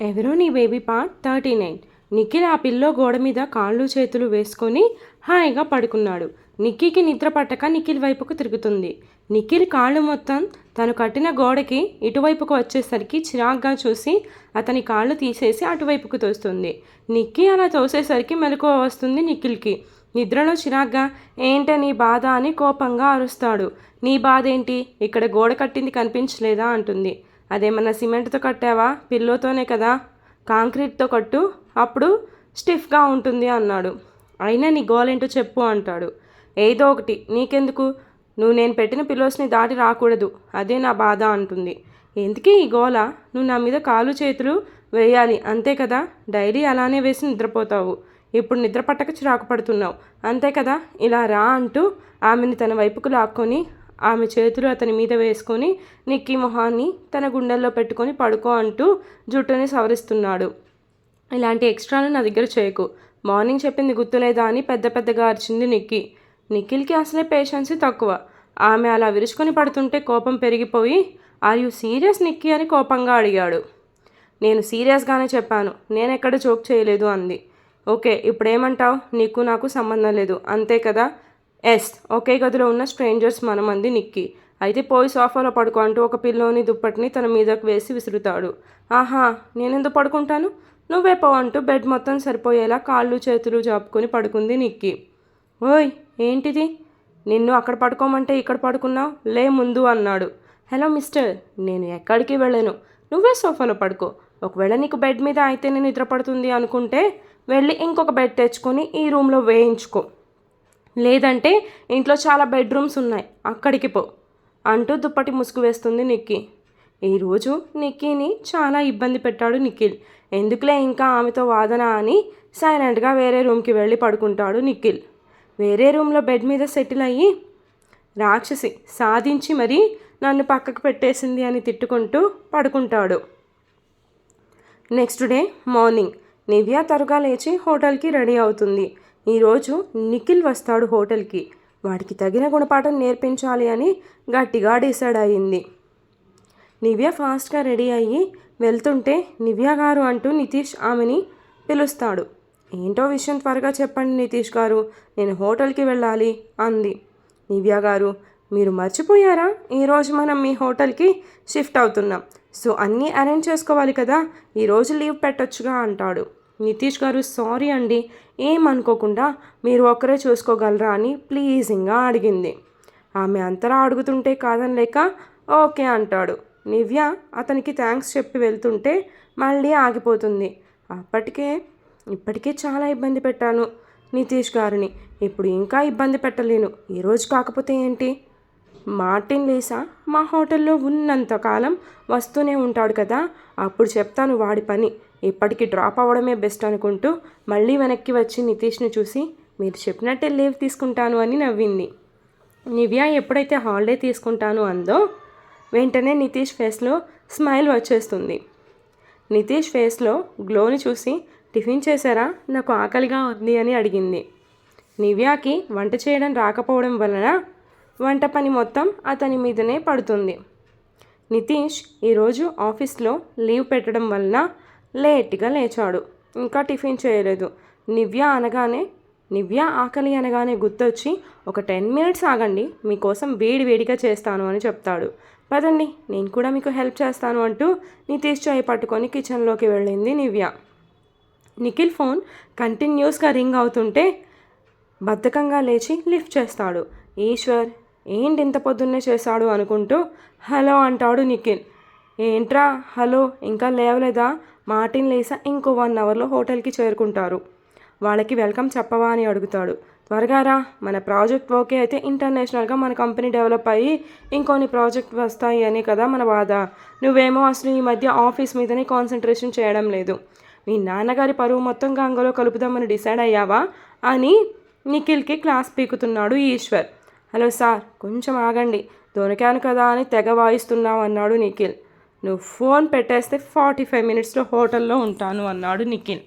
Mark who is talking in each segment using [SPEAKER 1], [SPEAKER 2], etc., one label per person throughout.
[SPEAKER 1] ఎవరో నీ baby part 39. Nikhil ఆ పిల్లో గోడ మీద కాళ్ళు చేతులు వేసుకొని హాయిగా పడుకున్నాడు. నిక్కీకి నిద్ర పట్టక నిఖిల్ వైపుకు తిరుగుతుంది. నిఖిల్ కాళ్ళు మొత్తం తను కట్టిన గోడకి ఇటువైపుకు వచ్చేసరికి చిరాగ్గా చూసి అతని కాళ్ళు తీసేసి అటువైపుకు తోస్తుంది. నిక్కీ అలా తోసేసరికి మెలకువ వస్తుంది నిఖిల్కి. నిద్రలో చిరాగ్గా ఏంటే నీ బాధ అని కోపంగా అరుస్తాడు. నీ బాధ ఏంటి? ఇక్కడ గోడ కట్టింది కనిపించలేదా అంటుంది. అదేమన్నా సిమెంట్తో కట్టావా? పిల్లోతోనే కదా. కాంక్రీట్తో కట్టు, అప్పుడు స్టిఫ్గా ఉంటుంది అన్నాడు. అయినా నీ గోలేంటో చెప్పు అంటాడు. ఏదో ఒకటి, నీకెందుకు? నువ్వు నేను పెట్టిన పిల్లోస్ని దాటి రాకూడదు, అదే నా బాధ అంటుంది. ఎందుకే ఈ గోల? నువ్వు నా మీద కాలు చేతులు వేయాలి అంతే కదా. డైలీ అలానే వేసి నిద్రపోతావు. ఇప్పుడు నిద్ర పట్టక చిరాకు పడుతున్నావు అంతే కదా. ఇలా రా అంటూ ఆమెని తన వైపుకు లాక్కొని ఆమె చేతులు అతని మీద వేసుకొని నిక్కీ మొహాన్ని తన గుండెల్లో పెట్టుకొని పడుకో అంటూ జుట్టుని సవరిస్తున్నాడు. ఇలాంటి ఎక్స్ట్రాలు నా దగ్గర చేయకు. మార్నింగ్ చెప్పింది గుర్తులేదా అని పెద్ద పెద్దగా అరిచింది నిక్కీ. నిఖిల్కి అసలే పేషెన్స్ తక్కువ. ఆమె అలా విరుచుకొని పడుతుంటే కోపం పెరిగిపోయి ఆర్ యూ సీరియస్ నిక్కీ అని కోపంగా అడిగాడు. నేను సీరియస్గానే చెప్పాను, నేనెక్కడ జోక్ చేయలేదు అంది. ఓకే, ఇప్పుడేమంటావు? నీకు నాకు సంబంధం లేదు అంతే కదా. ఎస్, ఒకే గదిలో ఉన్న స్ట్రేంజర్స్ మనమంది నిక్కీ. అయితే పోయి సోఫాలో పడుకో అంటూ ఒక పిల్లోని దుప్పటిని తన మీదకు వేసి విసురుతాడు. ఆహా, నేనెందుకు పడుకుంటాను? నువ్వే పో అంటూ బెడ్ మొత్తం సరిపోయేలా కాళ్ళు చేతులు జాపుకొని పడుకుంది నిక్కీ. ఓయ్, ఏంటిది? నిన్ను అక్కడ పడుకోమంటే ఇక్కడ పడుకున్నావు, లే ముందు అన్నాడు. హలో మిస్టర్, నేను ఎక్కడికి వెళ్ళను, నువ్వే సోఫాలో పడుకో. ఒకవేళ నీకు బెడ్ మీద అయితే నేను నిద్ర పడుతుంది అనుకుంటే వెళ్ళి ఇంకొక బెడ్ తెచ్చుకొని ఈ రూమ్లో వేయించుకో, లేదంటే ఇంట్లో చాలా బెడ్రూమ్స్ ఉన్నాయి, అక్కడికి పో అంటూ దుప్పటి ముసుగు వేస్తుంది నిక్కీ. ఈరోజు నిక్కీని చాలా ఇబ్బంది పెట్టాడు నిఖిల్. ఎందుకులే ఇంకా ఆమెతో వాదన అని సైలెంట్గా వేరే రూమ్కి వెళ్ళి పడుకుంటాడు నిఖిల్. వేరే రూమ్లో బెడ్ మీద సెటిల్ అయ్యి రాక్షసి సాధించి మరీ నన్ను పక్కకు పెట్టేసింది అని తిట్టుకుంటూ పడుకుంటాడు. నెక్స్ట్ డే మార్నింగ్ నివ్య త్వరగా లేచి హోటల్కి రెడీ అవుతుంది. ఈరోజు నిఖిల్ వస్తాడు హోటల్కి. వాడికి తగిన గుణపాఠం నేర్పించాలి అని గట్టిగా డిసైడ్ అయ్యింది. నివ్య ఫాస్ట్గా రెడీ అయ్యి వెళ్తుంటే నివ్య గారు అంటూ నితీష్ ఆమెని పిలుస్తాడు. ఏంటో విషయం త్వరగా చెప్పండి నితీష్ గారు, నేను హోటల్కి వెళ్ళాలి అంది. నివ్య గారు, మీరు మర్చిపోయారా? ఈరోజు మనం మీ హోటల్కి షిఫ్ట్ అవుతున్నాం, సో అన్నీ అరేంజ్ చేసుకోవాలి కదా, ఈరోజు లీవ్ పెట్టొచ్చుగా అంటాడు. నితీష్ గారు, సారీ అండి, ఏమనుకోకుండా మీరు ఒక్కరే చూసుకోగలరా అని ప్లీజింగ్గా అడిగింది. ఆమె అంతలా అడుగుతుంటే కాదనలేక ఓకే అంటాడు. నివ్య అతనికి థ్యాంక్స్ చెప్పి వెళ్తుంటే మళ్ళీ ఆగిపోతుంది. ఇప్పటికే చాలా ఇబ్బంది పెట్టాను నితీష్ గారిని, ఇప్పుడు ఇంకా ఇబ్బంది పెట్టలేను. ఈరోజు కాకపోతే ఏంటి? మార్టిన్ లీసా మా హోటల్లో ఉన్నంతకాలం వస్తూనే ఉంటాడు కదా, అప్పుడు చెప్తాను వాడి పని. ఇప్పటికి డ్రాప్ అవ్వడమే బెస్ట్ అనుకుంటూ మళ్ళీ వెనక్కి వచ్చి నితీష్ని చూసి మీరు చెప్పినట్టే లీవ్ తీసుకుంటాను అని నవ్వింది. నివ్య ఎప్పుడైతే హాలిడే తీసుకుంటాను అందో వెంటనే నితీష్ ఫేస్లో స్మైల్ వచ్చేస్తుంది. నితీష్ ఫేస్లో గ్లోని చూసి టిఫిన్ చేశారా, నాకు ఆకలిగా ఉంది అని అడిగింది. నివ్యాకి వంట చేయడం రాకపోవడం వలన వంట పని మొత్తం అతని మీదనే పడుతుంది. నితీష్ ఈరోజు ఆఫీస్లో లీవ్ పెట్టడం వలన లేట్గా లేచాడు. ఇంకా టిఫిన్ చేయలేదు. నివ్య ఆకలి అనగానే గుర్తొచ్చి ఒక 10 మినిట్స్ ఆగండి, మీకోసం వేడిగా చేస్తాను అని చెప్తాడు. పదండి, నేను కూడా మీకు హెల్ప్ చేస్తాను అంటూ నితీష్ చేయి పట్టుకొని కిచెన్లోకి వెళ్ళింది నివ్య. నిఖిల్ ఫోన్ కంటిన్యూస్గా రింగ్ అవుతుంటే బద్ధకంగా లేచి లిఫ్ట్ చేస్తాడు. ఈశ్వర్, ఏంటి ఇంత పొద్దున్నే చేశాడు అనుకుంటూ హలో అంటాడు నిఖిల్. ఏంట్రా హలో, ఇంకా లేవలేదా? మార్టిన్ లీసా ఇంకో 1 అవర్లో హోటల్కి చేరుకుంటారు, వాళ్ళకి వెల్కమ్ చెప్పవా అని అడుగుతాడు. త్వరగా రా, మన ప్రాజెక్ట్ ఓకే అయితే ఇంటర్నేషనల్గా మన కంపెనీ డెవలప్ అయ్యి ఇంకొన్ని ప్రాజెక్ట్ వస్తాయి అని కదా మన బాధ. నువ్వేమో అసలు ఈ మధ్య ఆఫీస్ మీదనే కాన్సన్ట్రేషన్ చేయడం లేదు. మీ నాన్నగారి పరువు మొత్తం గంగలో కలుపుదామని డిసైడ్ అయ్యావా అని నిఖిల్కి క్లాస్ పీకుతున్నాడు ఈశ్వర్. హలో సార్, కొంచెం ఆగండి, దొరికాను కదా అని తెగ వాయిస్తున్నావు అన్నాడు నిఖిల్. నువ్వు ఫోన్ పెట్టేస్తే 45 మినిట్స్లో హోటల్లో ఉంటాను అన్నాడు నిఖిల్.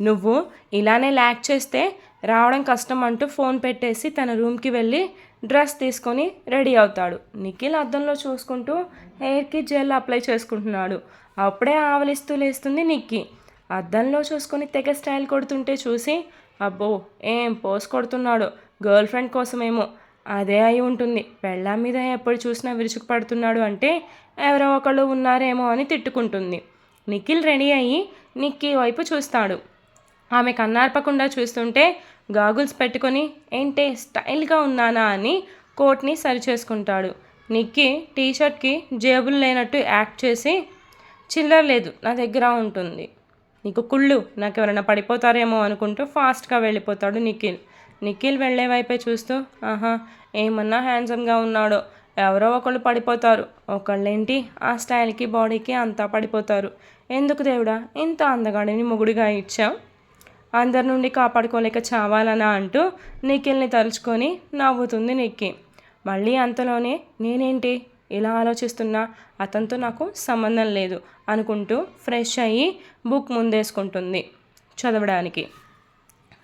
[SPEAKER 1] నువ్వు ఇలానే ల్యాక్ చేస్తే రావడం కష్టం అంటూ ఫోన్ పెట్టేసి తన రూమ్కి వెళ్ళి డ్రెస్ తీసుకొని రెడీ అవుతాడు. నిఖిల్ అద్దంలో చూసుకుంటూ హెయిర్కి జెల్ అప్లై చేసుకుంటున్నాడు. అప్పుడే ఆవలిస్తూ లేస్తుంది నిక్కీ. అద్దంలో చూసుకొని తెగ స్టైల్ కొడుతుంటే చూసి, అబ్బో ఏం పోస్ కొడుతున్నాడు, గర్ల్ ఫ్రెండ్ కోసమేమో, అదే అయి ఉంటుంది, పెళ్ళాం మీద ఎప్పుడు చూసినా విరుచుకు పడుతున్నాడు అంటే ఎవరో ఒకళ్ళు ఉన్నారేమో అని తిట్టుకుంటుంది. నిఖిల్ రెడీ అయ్యి నిక్కీ వైపు చూస్తాడు. ఆమె కన్నార్పకుండా చూస్తుంటే గాగుల్స్ పెట్టుకొని ఏంటే స్టైల్గా ఉన్నానా అని కోట్ని సరిచేసుకుంటాడు. నిక్కీ టీషర్ట్కి జేబులు లేనట్టు యాక్ట్ చేసి, చిల్లర లేదు నా దగ్గర ఉంటుంది, నీకు కుళ్ళు, నాకు ఎవరైనా పడిపోతారేమో అనుకుంటూ ఫాస్ట్గా వెళ్ళిపోతాడు నిఖిల్. నిఖిల్ వెళ్ళే వైపే చూస్తూ, ఆహా ఏమన్నా హ్యాండ్సమ్గా ఉన్నాడో, ఎవరో ఒకళ్ళు పడిపోతారు, ఒకళ్ళేంటి ఆ స్టైల్కి బాడీకి అంతా పడిపోతారు, ఎందుకు దేవుడా ఇంత అందగాడిని మొగుడిగా ఇచ్చావు, అందరి నుండి కాపాడుకోలేక చావాలనా అంటూ నిఖిల్ని తలుచుకొని నవ్వుతుంది నిక్కీ. మళ్ళీ అంతలోనే నేనేంటి ఇలా ఆలోచిస్తున్నా, అతనితో నాకు సంబంధం లేదు అనుకుంటూ ఫ్రెష్ అయ్యి బుక్ ముందేసుకుంటుంది చదవడానికి.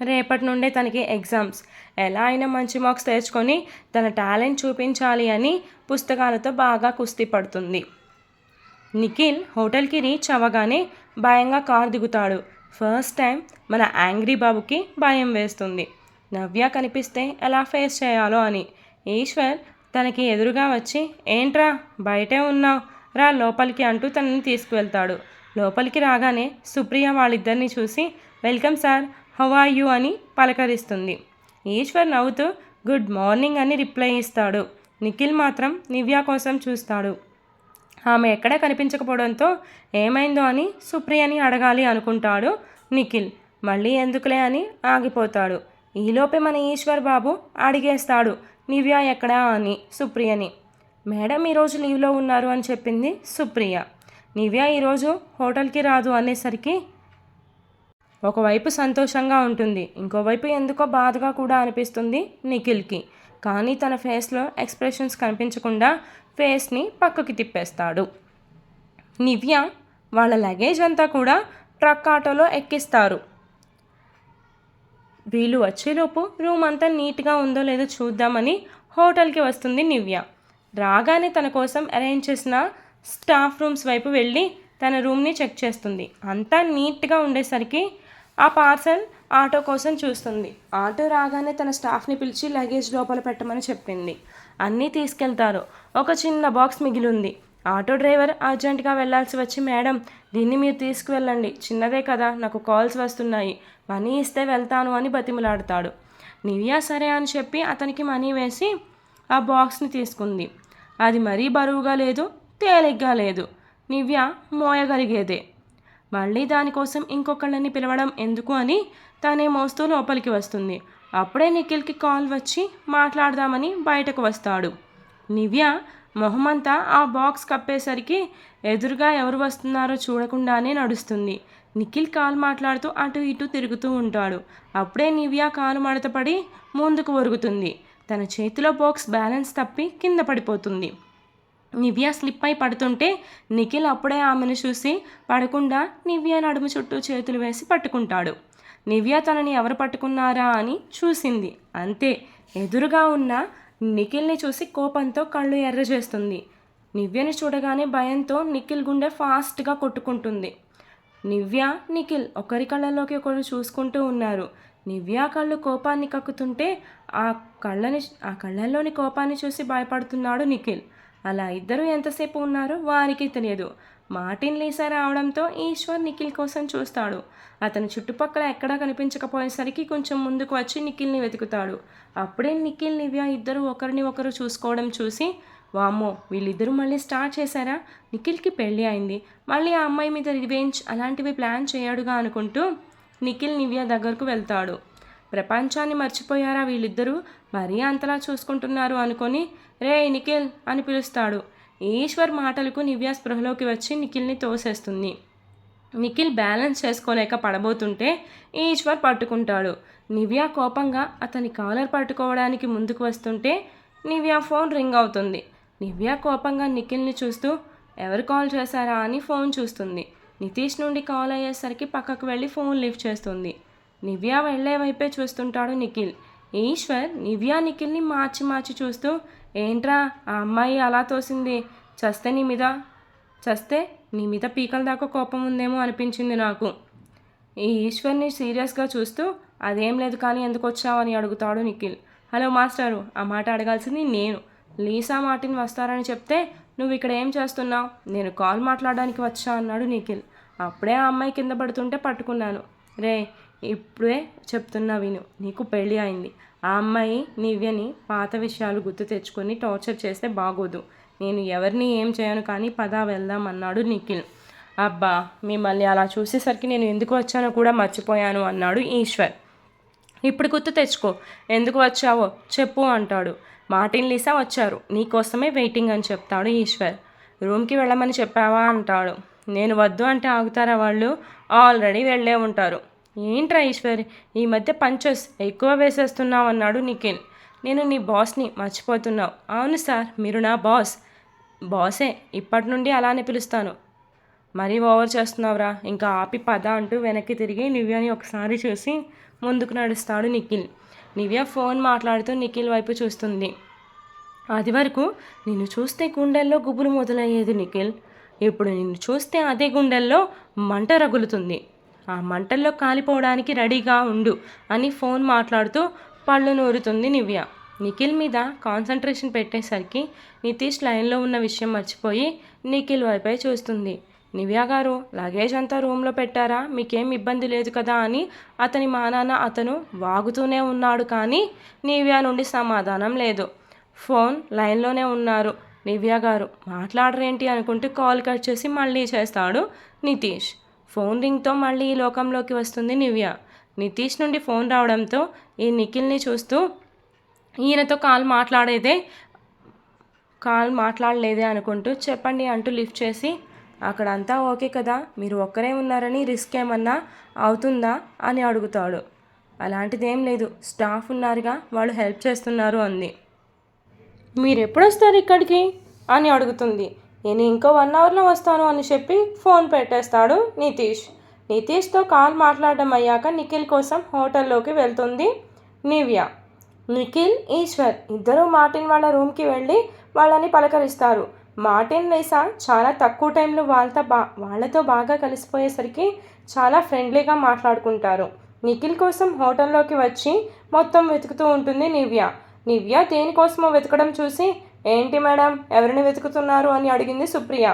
[SPEAKER 1] రేపటి నుండే తనకి ఎగ్జామ్స్, ఎలా అయినా మంచి మార్క్స్ తెచ్చుకొని తన టాలెంట్ చూపించాలి అని పుస్తకాలతో బాగా కుస్తీ పడుతుంది. నిఖిల్ హోటల్కి రీచ్ అవ్వగానే భయంగా కారు దిగుతాడు. ఫస్ట్ టైం మన యాంగ్రీ బాబుకి భయం వేస్తుంది, నవ్య కనిపిస్తే ఎలా ఫేస్ చేయాలో అని. ఈశ్వర్ తనకి ఎదురుగా వచ్చి, ఏంట్రా బయటే ఉన్నావు, రా లోపలికి అంటూ తనని తీసుకువెళ్తాడు. లోపలికి రాగానే సుప్రియ వాళ్ళిద్దరిని చూసి, welcome sir, how are you అని పలకరిస్తుంది. ఈశ్వర్ నవ్వుతూ గుడ్ మార్నింగ్ అని రిప్లై ఇస్తాడు. నిఖిల్ మాత్రం నివ్య కోసం చూస్తాడు. ఆమె ఎక్కడ కనిపించకపోవడంతో ఏమైందో అని సుప్రియని అడగాలి అనుకుంటాడు నిఖిల్. మళ్ళీ ఎందుకులే అని ఆగిపోతాడు. ఈలోపే మన ఈశ్వర్ బాబు అడిగేస్తాడు, నివ్య ఎక్కడా అని సుప్రియని. మేడం ఈరోజు లీవ్లో ఉన్నారు అని చెప్పింది సుప్రియ. నివ్య ఈరోజు హోటల్కి రాదు అనేసరికి ఒకవైపు సంతోషంగా ఉంటుంది, ఇంకోవైపు ఎందుకో బాధగా కూడా అనిపిస్తుంది నిఖిల్కి. కానీ తన ఫేస్లో ఎక్స్ప్రెషన్స్ కనిపించకుండా ఫేస్ని పక్కకి తిప్పేస్తాడు. నివ్య వాళ్ళ లగేజ్ అంతా కూడా ట్రక్ ఆటోలో ఎక్కిస్తారు. వీళ్ళు వచ్చేలోపు రూమ్ అంతా నీట్గా ఉందో లేదో చూద్దామని హోటల్కి వస్తుంది నివ్య. రాగానే తన కోసం అరేంజ్ చేసిన స్టాఫ్ రూమ్స్ వైపు వెళ్ళి తన రూమ్ని చెక్ చేస్తుంది. అంతా నీట్గా ఉండేసరికి ఆ పార్సల్ ఆటో కోసం చూస్తుంది. ఆటో రాగానే తన స్టాఫ్ని పిలిచి లగేజ్ లోపల పెట్టమని చెప్పింది. అన్నీ తీసుకెళ్తారు. ఒక చిన్న బాక్స్ మిగిలింది. ఆటో డ్రైవర్ అర్జెంటుగా వెళ్ళాల్సి వచ్చి, మేడం దీన్ని మీరు తీసుకువెళ్ళండి, చిన్నదే కదా, నాకు కాల్స్ వస్తున్నాయి, మనీ ఇస్తే వెళ్తాను అని బతిమలాడతాడు. నివ్య సరే అని చెప్పి అతనికి మనీ వేసి ఆ బాక్స్ని తీసుకుంది. అది మరీ బరువుగా లేదు, తేలిగ్గా లేదు, నివ్య మోయగలిగేదే. మళ్ళీ దానికోసం ఇంకొకళ్ళని పిలవడం ఎందుకు అని తనే మోస్తూ లోపలికి వస్తుంది. అప్పుడే నిఖిల్కి కాల్ వచ్చి మాట్లాడదామని బయటకు వస్తాడు. నివ్య మొహమంతా ఆ బాక్స్ కప్పేసరికి ఎదురుగా ఎవరు వస్తున్నారో చూడకుండానే నడుస్తుంది. నిఖిల్ కాల్ మాట్లాడుతూ అటు ఇటు తిరుగుతూ ఉంటాడు. అప్పుడే నివ్య కాలు మడతపడి ముందుకు ఒరుగుతుంది. తన చేతిలో బాక్స్ బ్యాలెన్స్ తప్పి కింద పడిపోతుంది. నివ్య స్లిప్ అయి పడుతుంటే నిఖిల్ అప్పుడే ఆమెను చూసి పడకుండా నివ్య నడుము చుట్టూ చేతులు వేసి పట్టుకుంటాడు. నివ్య తనని ఎవరు పట్టుకున్నారా అని చూసింది. అంతే, ఎదురుగా ఉన్న నిఖిల్ని చూసి కోపంతో కళ్ళు ఎర్ర చేస్తుంది. నివ్యని చూడగానే భయంతో నిఖిల్ గుండె ఫాస్ట్గా కొట్టుకుంటుంది. నివ్య నిఖిల్ ఒకరి కళ్ళలోకి ఒకరు చూసుకుంటూ ఉన్నారు. నివ్య కళ్ళు కోపాన్ని కక్కుతుంటే ఆ కళ్ళల్లోని కోపాన్ని చూసి భయపడుతున్నాడు నిఖిల్. అలా ఇద్దరు ఎంతసేపు ఉన్నారో వారికి తెలియదు. మార్టిన్ లీసా రావడంతో ఈశ్వర్ నిఖిల్ కోసం చూస్తాడు. అతని చుట్టుపక్కల ఎక్కడా కనిపించకపోయేసరికి కొంచెం ముందుకు వచ్చి నిఖిల్ని వెతుకుతాడు. అప్పుడే నిఖిల్ నివ్య ఇద్దరు ఒకరిని ఒకరు చూసుకోవడం చూసి, వామ్మో వీళ్ళిద్దరూ మళ్ళీ స్టార్ట్ చేశారా, నిఖిల్కి పెళ్ళి అయింది, మళ్ళీ ఆ అమ్మాయి మీద రివెంజ్ అలాంటివి ప్లాన్ చేయడుగా అనుకుంటూ నిఖిల్ నివ్య దగ్గరకు వెళ్తాడు. ప్రపంచాన్ని మర్చిపోయారా వీళ్ళిద్దరూ, మరీ అంతలా చూసుకుంటున్నారు అనుకొని, రే నిఖిల్ అని పిలుస్తాడు. ఈశ్వర్ మాటలకు నివ్య స్పృహలోకి వచ్చి నిఖిల్ని తోసేస్తుంది. నిఖిల్ బ్యాలెన్స్ చేసుకోలేక పడబోతుంటే ఈశ్వర్ పట్టుకుంటాడు. నివ్య కోపంగా అతని కాలర్ పట్టుకోవడానికి ముందుకు వస్తుంటే నివ్య ఫోన్ రింగ్ అవుతుంది. నివ్య కోపంగా నిఖిల్ని చూస్తూ ఎవరు కాల్ చేశారా అని ఫోన్ చూస్తుంది. నితీష్ నుండి కాల్ అయ్యేసరికి పక్కకు వెళ్ళి ఫోన్ లిఫ్ట్ చేస్తుంది. నివ్య వెళ్లే వైపే చూస్తుంటాడు నిఖిల్. ఈశ్వర్ నివ్య నిఖిల్ని మార్చి మార్చి చూస్తూ, ఏంట్రా ఆ అమ్మాయి అలా తోసింది, చస్తే నీ మీద పీకల దాకా కోపం ఉందేమో అనిపించింది నాకు. ఈ ఈశ్వర్ని సీరియస్గా చూస్తూ, అదేం లేదు కానీ ఎందుకు వచ్చావు అని అడుగుతాడు నిఖిల్. హలో మాస్టారు, ఆ మాట అడగాల్సింది నేను. లీసా మార్టిన్ వస్తారని చెప్తే నువ్వు ఇక్కడ ఏం చేస్తున్నావు? నేను కాల్ మాట్లాడడానికి వచ్చా అన్నాడు నిఖిల్. అప్పుడే ఆ అమ్మాయి కింద పడుతుంటే పట్టుకున్నాను. రే, ఇప్పుడే చెప్తున్నా విను, నీకు పెళ్ళి అయింది. ఆ అమ్మాయి నివ్యని పాత విషయాలు గుర్తు తెచ్చుకొని టార్చర్ చేస్తే బాగోదు. నేను ఎవరిని ఏం చేయను కానీ పదా వెళ్దాం అన్నాడు నిఖిల్. అబ్బా, మిమ్మల్ని అలా చూసేసరికి నేను ఎందుకు వచ్చానో కూడా మర్చిపోయాను అన్నాడు ఈశ్వర్. ఇప్పుడు గుర్తు తెచ్చుకో, ఎందుకు వచ్చావో చెప్పు అంటాడు. మార్టిన్ లీసా వచ్చారు, నీకోసమే వెయిటింగ్ అని చెప్తాడు ఈశ్వర్. రూమ్కి వెళ్ళమని చెప్పావా అంటాడు. నేను వద్దు అంటే ఆగుతారా వాళ్ళు? ఆల్రెడీ వెళ్ళే ఉంటారు. ఏంట్రా ఈశ్వర్, ఈ మధ్య పంచెస్ ఎక్కువ వేసేస్తున్నావు అన్నాడు నిఖిల్. నేను నీ బాస్ని మర్చిపోతున్నావు. అవును సార్, మీరు నా బాసే, ఇప్పటి నుండి అలానే పిలుస్తాను. మరీ ఓవర్ చేస్తున్నావురా, ఇంకా ఆపి పద అంటూ వెనక్కి తిరిగి నివ్యని ఒకసారి చూసి ముందుకు నడుస్తాడు నిఖిల్. నివ్య ఫోన్ మాట్లాడుతూ నిఖిల్ వైపు చూస్తుంది. అది వరకు నిన్ను చూస్తే గుండెల్లో గుబులు మొదలయ్యేది నిఖిల్. ఇప్పుడు నిన్ను చూస్తే అదే గుండెల్లో మంట రగులుతుంది. ఆ మంటల్లో కాలిపోవడానికి రెడీగా ఉండు అని ఫోన్ మాట్లాడుతూ పళ్ళు నూరుతుంది నివ్య. నిఖిల్ మీద కాన్సన్ట్రేషన్ పెట్టేసరికి నితీష్ లైన్లో ఉన్న విషయం మర్చిపోయి నిఖిల్ వైపే చూస్తుంది. నివ్య గారు, లగేజ్ అంతా రూమ్లో పెట్టారా? మీకేం ఇబ్బంది లేదు కదా అని అతని మానాన అతను వాగుతూనే ఉన్నాడు కానీ నివ్య నుండి సమాధానం లేదు. ఫోన్ లైన్లోనే ఉన్నారు నివ్య గారు, మాట్లాడరేంటి అనుకుంటూ కాల్ కట్ చేసి మళ్ళీ చేస్తాడు నితీష్. ఫోన్ రింగ్తో మళ్ళీ ఈ లోకంలోకి వస్తుంది నివ్య. నితీష్ నుండి ఫోన్ రావడంతో ఈ నిఖిల్ని చూస్తూ, ఈయనతో కాల్ మాట్లాడలేదే అనుకుంటూ చెప్పండి అంటూ లిఫ్ట్ చేసి, అక్కడంతా ఓకే కదా, మీరు ఒక్కరే ఉన్నారని రిస్క్ ఏమన్నా అవుతుందా అని అడుగుతాడు. అలాంటిదేం లేదు, స్టాఫ్ ఉన్నారుగా, వాళ్ళు హెల్ప్ చేస్తున్నారు అంది. మీరు ఎప్పుడు వస్తారు ఇక్కడికి అని అడుగుతుంది. నేను ఇంకో 1 అవర్లో వస్తాను అని చెప్పి ఫోన్ పెట్టేస్తాడు నితీష్. నితీష్తో కాల్ మాట్లాడడం అయ్యాక నిఖిల్ కోసం హోటల్లోకి వెళ్తుంది నివ్య. నిఖిల్, ఈశ్వర్ ఇద్దరూ మార్టిన్ వాళ్ళ రూమ్కి వెళ్ళి వాళ్ళని పలకరిస్తారు. మార్టిన్ లీసా చాలా తక్కువ టైంలో వాళ్ళతో బాగా కలిసిపోయేసరికి చాలా ఫ్రెండ్లీగా మాట్లాడుకుంటారు. నిఖిల్ కోసం హోటల్లోకి వచ్చి మొత్తం వెతుకుతూ ఉంటుంది నివ్య. నివ్య దేనికోసమో వెతకడం చూసి, ఏంటి మేడం, ఎవరిని వెతుకుతున్నారు అని అడిగింది సుప్రియ.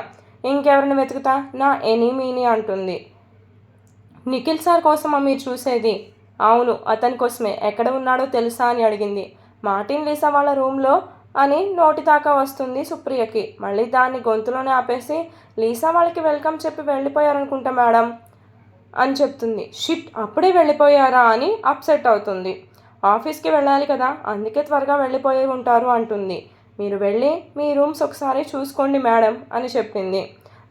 [SPEAKER 1] ఇంకెవరిని వెతుకుతా, నా ఎనీమీని అంటుంది. నిఖిల్ సార్ కోసమా మీరు చూసేది? అవును, అతని కోసమే. ఎక్కడ ఉన్నాడో తెలుసా అని అడిగింది. మార్టిన్ లీసా వాళ్ళ రూమ్లో అని నోటి దాకా వస్తుంది సుప్రియకి. మళ్ళీ దాన్ని గొంతులోనే ఆపేసి, లీసా వాళ్ళకి వెల్కమ్ చెప్పి వెళ్ళిపోయారనుకుంటా మేడం అని చెప్తుంది. షిట్, అప్పుడే వెళ్ళిపోయారా అని అప్సెట్ అవుతుంది. ఆఫీస్కి వెళ్ళాలి కదా, అందుకే త్వరగా వెళ్ళిపోయి ఉంటారు అంటుంది. మీరు వెళ్ళి మీ రూమ్స్ ఒకసారి చూసుకోండి మేడం అని చెప్పింది.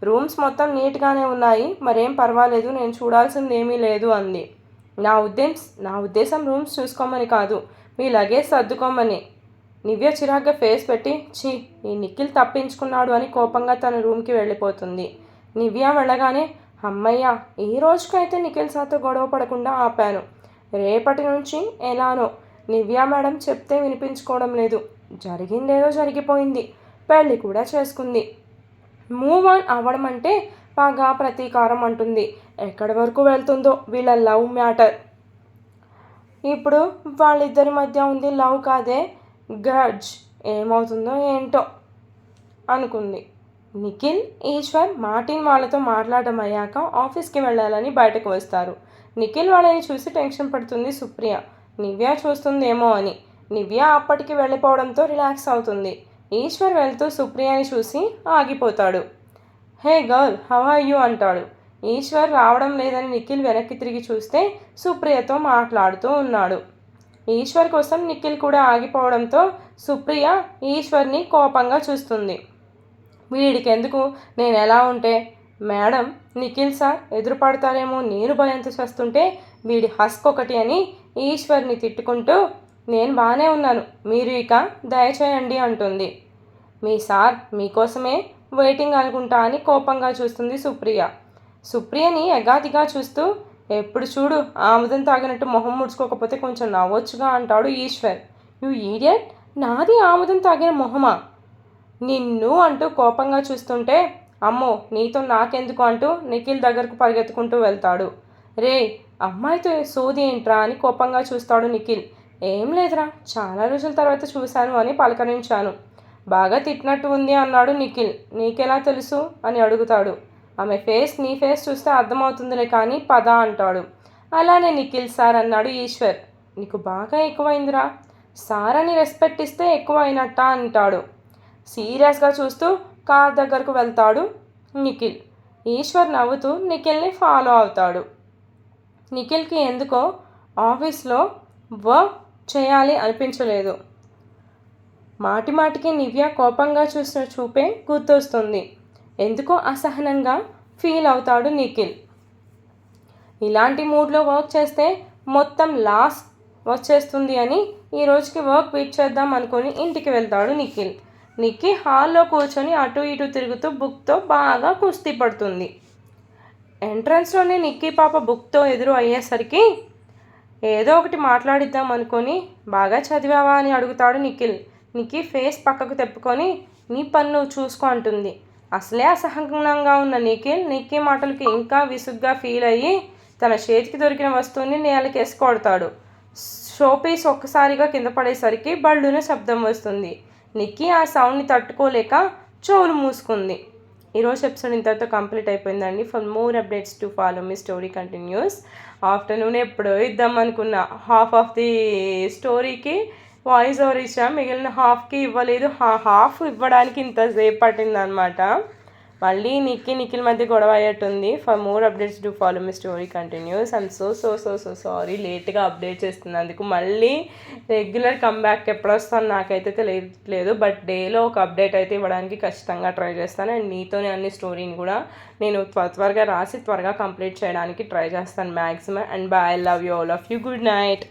[SPEAKER 1] రూమ్స్ మొత్తం నీట్గానే ఉన్నాయి, మరేం పర్వాలేదు, నేను చూడాల్సింది ఏమీ లేదు అంది. నా ఉద్దేశం రూమ్స్ చూసుకోమని కాదు, మీ లగేజ్ సర్దుకోమని. నివ్య చిరాగ్గా ఫేస్ పెట్టి, ఛీ, ఈ నిఖిల్ తప్పించుకున్నాడు అని కోపంగా తన రూమ్కి వెళ్ళిపోతుంది. నివ్య వెళ్ళగానే, అమ్మయ్య, ఈ రోజుకైతే నిఖిల్ సార్తో గొడవ పడకుండా ఆపాను. రేపటి నుంచి ఎలానో. నివ్య మేడం చెప్తే వినిపించుకోవడం లేదు. జరిగిందేదో జరిగిపోయింది, పెళ్ళి కూడా చేసుకుంది. మూవ్ ఆన్ అవ్వడం అంటే పగ ప్రతీకారం అంటుంది. ఎక్కడి వరకు వెళ్తుందో వీళ్ళ లవ్ మ్యాటర్. ఇప్పుడు వాళ్ళిద్దరి మధ్య ఉంది లవ్ కాదే, గ్రడ్జ్. ఏమవుతుందో ఏంటో అనుకుంది. నిఖిల్, ఈశ్వర్, మార్టిన్ వాళ్ళతో మాట్లాడడం అయ్యాక ఆఫీస్కి వెళ్ళాలని బయటకు వస్తారు. నిఖిల్ వాళ్ళని చూసి టెన్షన్ పడుతుంది సుప్రియ, నివ్య చూస్తుందేమో అని. నివ్య అప్పటికి వెళ్ళిపోవడంతో రిలాక్స్ అవుతుంది. ఈశ్వర్ వెళ్తూ సుప్రియని చూసి ఆగిపోతాడు. Hey girl, how are you అంటాడు. ఈశ్వర్ రావడం లేదని నిఖిల్ వెనక్కి తిరిగి చూస్తే సుప్రియతో మాట్లాడుతూ ఉన్నాడు. ఈశ్వర్ కోసం నిఖిల్ కూడా ఆగిపోవడంతో సుప్రియ ఈశ్వర్ని కోపంగా చూస్తుంది. వీడికెందుకు, నేను ఎలా ఉంటే? మేడం, నిఖిల్ సార్ ఎదురుపడతారేమో నేను భయంతో చేస్తుంటే వీడి హస్క్ ఒకటి అని ఈశ్వర్ని తిట్టుకుంటూ, నేను బాగానే ఉన్నాను, మీరు ఇక దయచేయండి అంటుంది. మీ సార్ మీకోసమే వెయిటింగ్ అనుకుంటా అని కోపంగా చూస్తుంది సుప్రియ. సుప్రియని ఎగాదిగా చూస్తూ, ఎప్పుడు చూడు ఆముదం తాగినట్టు మొహం ముడుచుకోకపోతే కొంచెం నవ్వొచ్చుగా అంటాడు ఈశ్వర్. యు ఈడియట్, నాది ఆముదం తాగిన మొహమా నిన్ను అంటూ కోపంగా చూస్తుంటే, అమ్మో నీతో నాకెందుకు అంటూ నిఖిల్ దగ్గరకు పరిగెత్తుకుంటూ వెళ్తాడు. రే అమ్మాయితో సోది ఏంట్రా అని కోపంగా చూస్తాడు నిఖిల్. ఏం లేదురా, చాలా రోజుల తర్వాత చూశాను అని పలకరించాను. బాగా తిట్టినట్టు ఉంది అన్నాడు నిఖిల్. నీకెలా తెలుసు అని అడుగుతాడు. ఆమె ఫేస్ నీ ఫేస్ చూస్తే అర్థమవుతుందిలే కానీ పద అంటాడు. అలానే నిఖిల్ సార్ అన్నాడు ఈశ్వర్. నీకు బాగా ఎక్కువైందిరా, సార్ అని రెస్పెక్ట్ ఇస్తే ఎక్కువ అయినట్ట అంటాడు. సీరియస్గా చూస్తూ కార్ దగ్గరకు వెళ్తాడు నిఖిల్. ఈశ్వర్ నవ్వుతూ నిఖిల్ని ఫాలో అవుతాడు. నిఖిల్కి ఎందుకో ఆఫీస్లో వర్క్ చేయాలి అనిపించలేదు. మాటిమాటికి నివ్య కోపంగా చూసిన చూపే గుర్తొస్తుంది. ఎందుకో అసహనంగా ఫీల్ అవుతాడు నిఖిల్. ఇలాంటి మూడ్లో వర్క్ చేస్తే మొత్తం లాస్ వచ్చేస్తుంది అని ఈ రోజుకి వర్క్ క్విట్ చేద్దాం అనుకొని ఇంటికి వెళ్తాడు నిఖిల్. నిక్కీ హాల్లో కూర్చొని అటు ఇటు తిరుగుతూ బుక్తో బాగా కుస్తీ పడుతుంది. ఎంట్రన్స్లోనే నిక్కీ పాప బుక్తో ఎదురు అయ్యేసరికి ఏదో ఒకటి మాట్లాడిద్దాం అనుకొని బాగా చదివావా అని అడుగుతాడు నిఖిల్. నిక్కీ ఫేస్ పక్కకు తెప్పుకొని నీ పని నువ్వు చూసుకో అంటుంది. అసలే అసహనంగా ఉన్న నిఖిల్ నిక్కీ మాటలకి ఇంకా విసుగ్గా ఫీల్ అయ్యి తన చేతికి దొరికిన వస్తువుని నేలకేసి కొడతాడు. షోపీస్ ఒక్కసారిగా కింద పడేసరికి బళ్ళున శబ్దం వస్తుంది. నిక్కీ ఆ సౌండ్ని తట్టుకోలేక చెవులు మూసుకుంది. ఈరోజు ఎపిసోడ్ ఇంతటితో కంప్లీట్ అయిపోయిందండి. For more updates to follow me story continuous. Afternoon ఎప్పుడో ఇద్దాం అనుకున్న హాఫ్ ఆఫ్ ది స్టోరీకి వాయిస్ ఓవర్ ఇచ్చా, మిగిలిన హాఫ్కి ఇవ్వలేదు. హాఫ్ ఇవ్వడానికి ఇంతసేపు పట్టిందనమాట. మళ్ళీ నిఖిల్ మధ్య గొడవ అయ్యేట్టుంది. For more updates to follow me story continues. I'm so sorry లేట్గా అప్డేట్ చేస్తున్నందుకు. మళ్ళీ రెగ్యులర్ కమ్బ్యాక్ ఎప్పుడు వస్తాను నాకైతే తెలియట్లేదు. బట్ డేలో ఒక అప్డేట్ అయితే ఇవ్వడానికి ఖచ్చితంగా ట్రై చేస్తాను. అండ్ మీతోనే అన్ని స్టోరీని కూడా నేను త్వరగా రాసి త్వరగా కంప్లీట్ చేయడానికి ట్రై చేస్తాను maximum. And by, I love you all of you. Good night.